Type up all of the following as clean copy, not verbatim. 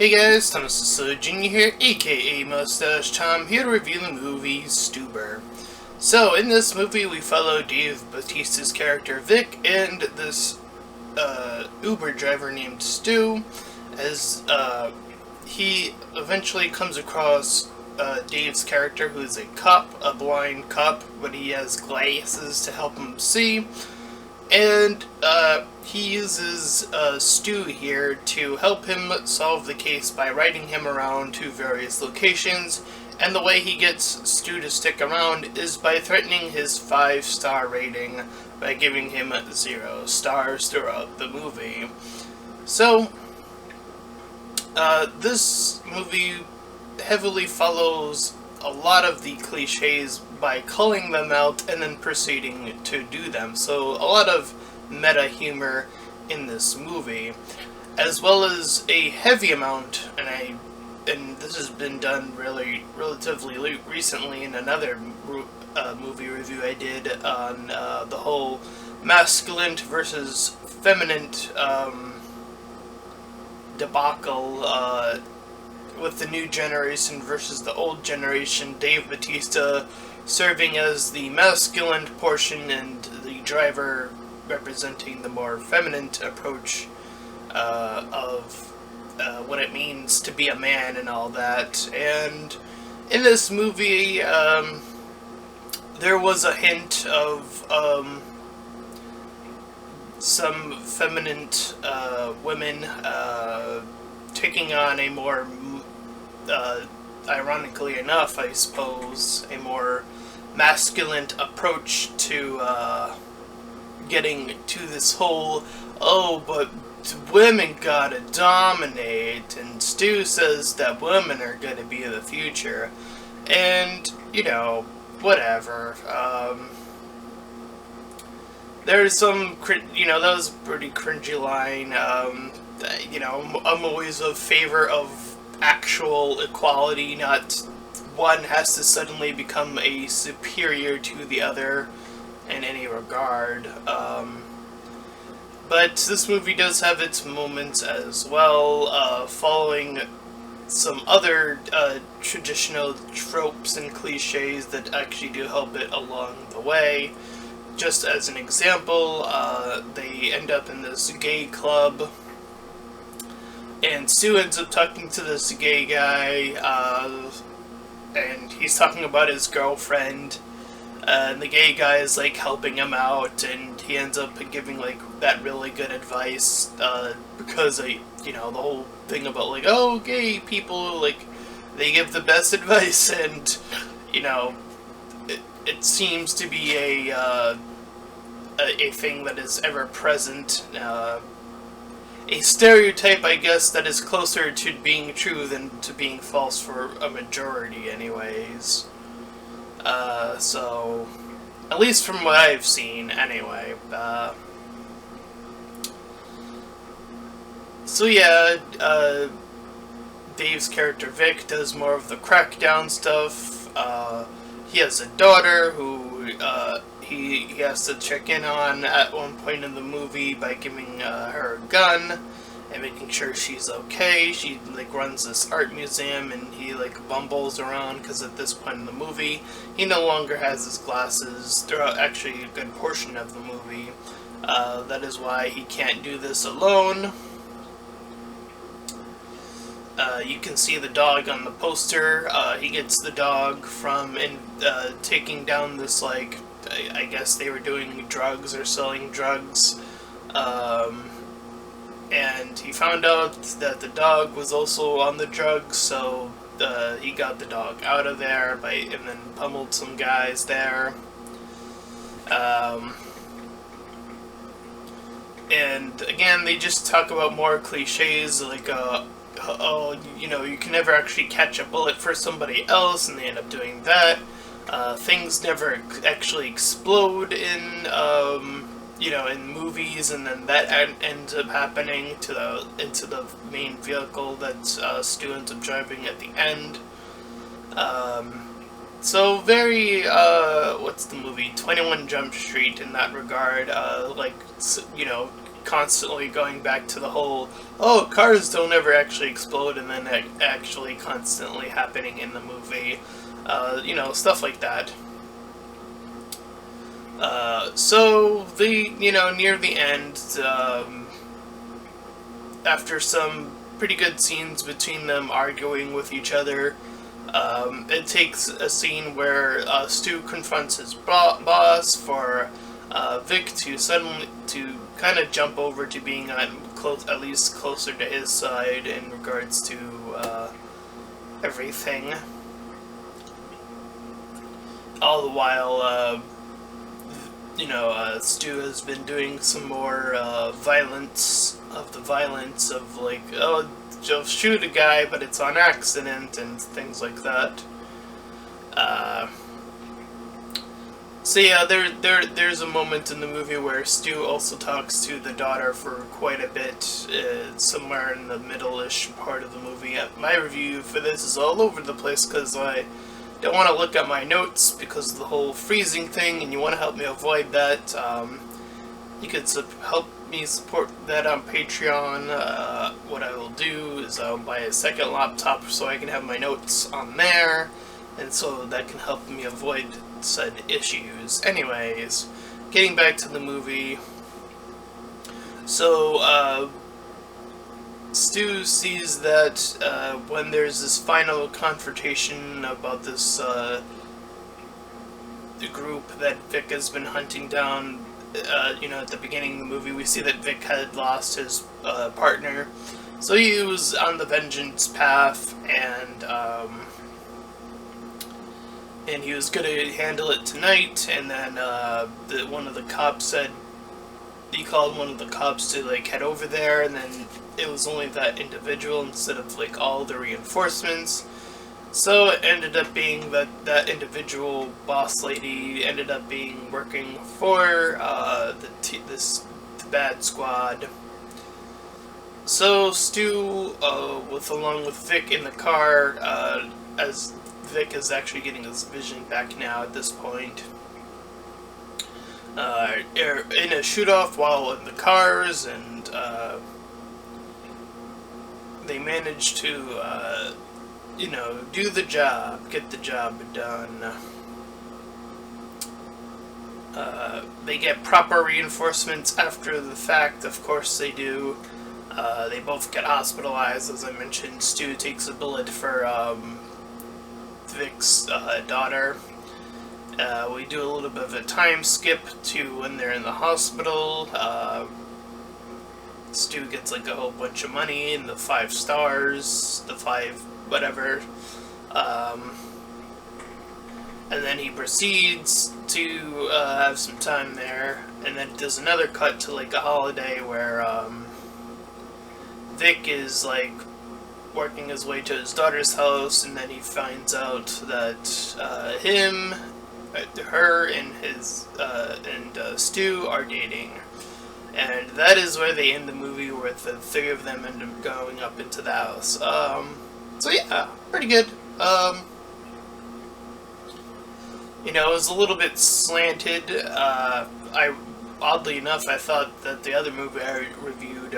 Hey guys, Thomas Jr. here, aka Mustached. Tom, here to review the movie Stuber. So, in this movie we follow Dave Bautista's character Vic and this Uber driver named Stu as he eventually comes across Dave's character, who is a cop, a blind cop, but he has glasses to help him see. And he uses Stu here to help him solve the case by riding him around to various locations. And the way he gets Stu to stick around is by threatening his 5-star rating by giving him 0 stars throughout the movie. So, this movie heavily follows a lot of the cliches by calling them out and then proceeding to do them. So a lot of meta humor in this movie, as well as a heavy amount, and this has been done really relatively recently in another movie review I did on the whole masculine versus feminine debacle with the new generation versus the old generation, Dave Bautista serving as the masculine portion and the driver representing the more feminine approach of what it means to be a man and all that. And in this movie, there was a hint of some feminine women taking on a more ironically enough, I suppose, a more masculine approach to getting to this whole, oh, but women gotta dominate, and Stu says that women are gonna be the future, and, you know, whatever. There's some, that was a pretty cringy line. I'm always a favor of actual equality, not one has to suddenly become a superior to the other in any regard. But this movie does have its moments as well, following some other traditional tropes and cliches that actually do help it along the way. Just as an example, they end up in this gay club, and Stu ends up talking to this gay guy, and he's talking about his girlfriend, and the gay guy is, like, helping him out, and he ends up giving, like, that really good advice, because, the whole thing about, like, oh, gay people, like, they give the best advice, and, it seems to be a thing that is ever present, a stereotype, I guess, that is closer to being true than to being false for a majority, anyways. So, at least from what I've seen, anyway. So yeah, Dave's character Vic does more of the crackdown stuff. He has a daughter who, he has to check in on at one point in the movie by giving her a gun and making sure she's okay. She, like, runs this art museum, and he, like, bumbles around because at this point in the movie he no longer has his glasses throughout actually a good portion of the movie. That is why he can't do this alone. You can see the dog on the poster. He gets the dog from taking down this, like, I guess they were doing drugs or selling drugs, and he found out that the dog was also on the drugs, so he got the dog out of there and then pummeled some guys there. And again, they just talk about more cliches, like, oh, you can never actually catch a bullet for somebody else, and they end up doing that. Things never actually explode in movies, and then that ends up happening into the main vehicle that Stu ends up driving at the end. So very, what's the movie? 21 Jump Street in that regard, constantly going back to the whole, oh, cars don't ever actually explode, and then actually constantly happening in the movie. You know, stuff like that. So, near the end, after some pretty good scenes between them arguing with each other, it takes a scene where Stu confronts his boss for Vic to kind of jump over to being at least closer to his side in regards to everything. All the while, Stu has been doing some more violence of like, oh, just shoot a guy, but it's on accident, and things like that. So yeah, there's a moment in the movie where Stu also talks to the daughter for quite a bit, somewhere in the middle-ish part of the movie. My review for this is all over the place because I don't want to look at my notes because of the whole freezing thing, and you want to help me avoid that. You could help me support that on Patreon. What I will do is I'll buy a second laptop so I can have my notes on there, and so that can help me avoid said issues. Anyways, getting back to the movie. So, Stu sees that when there's this final confrontation about this the group that Vic has been hunting down, at the beginning of the movie, we see that Vic had lost his partner, so he was on the vengeance path, and he was gonna handle it tonight. And then one of the cops said, he called one of the cops to like head over there, and then it was only that individual instead of like all the reinforcements. So it ended up being that that individual boss lady ended up being working for the bad squad. So Stu, along with Vic in the car, as Vic is actually getting his vision back now at this point, in a shoot-off while in the cars, and they manage to, do the job, get the job done. They get proper reinforcements after the fact, of course they do. They both get hospitalized, as I mentioned. Stu takes a bullet for Vic's daughter. We do a little bit of a time skip to when they're in the hospital. Stu gets like a whole bunch of money and the 5 stars, the 5 whatever, and then he proceeds to have some time there, and then does another cut to like a holiday where Vic is like working his way to his daughter's house, and then he finds out that her and Stu are dating. And that is where they end the movie, with the 3 of them end up going up into the house. So yeah, pretty good. It was a little bit slanted. Oddly enough, I thought that the other movie I reviewed,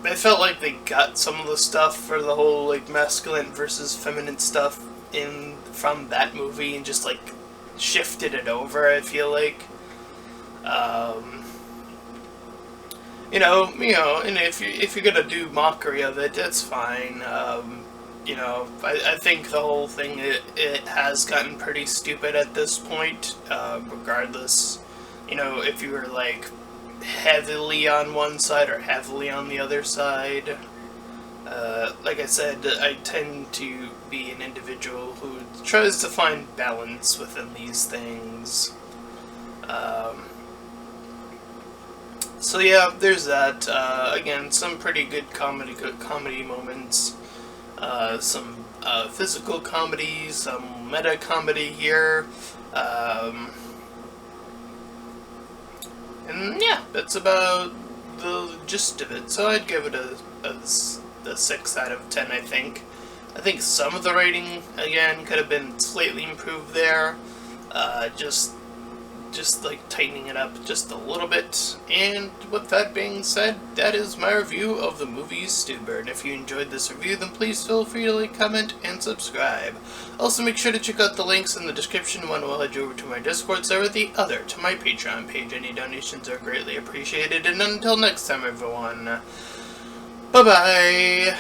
I felt like they got some of the stuff for the whole like masculine versus feminine stuff from that movie and just like shifted it over, I feel like. And if you're gonna do mockery of it, that's fine. I think the whole thing, it has gotten pretty stupid at this point, regardless, if you were like heavily on one side or heavily on the other side. Like I said, I tend to be an individual who tries to find balance within these things. So yeah, there's that. Again, some pretty good comedy moments. Some physical comedy, some meta comedy here. And yeah, that's about the gist of it. So I'd give it a 6 out of 10, I think. I think some of the writing, again, could have been slightly improved there. Just like tightening it up just a little bit. And with that being said, that is my review of the movie Stuber. And if you enjoyed this review, then please feel free to like, comment, and subscribe. Also, make sure to check out the links in the description. One will head you over to my Discord server, the other to my Patreon page. Any donations are greatly appreciated. And until next time, everyone, bye-bye.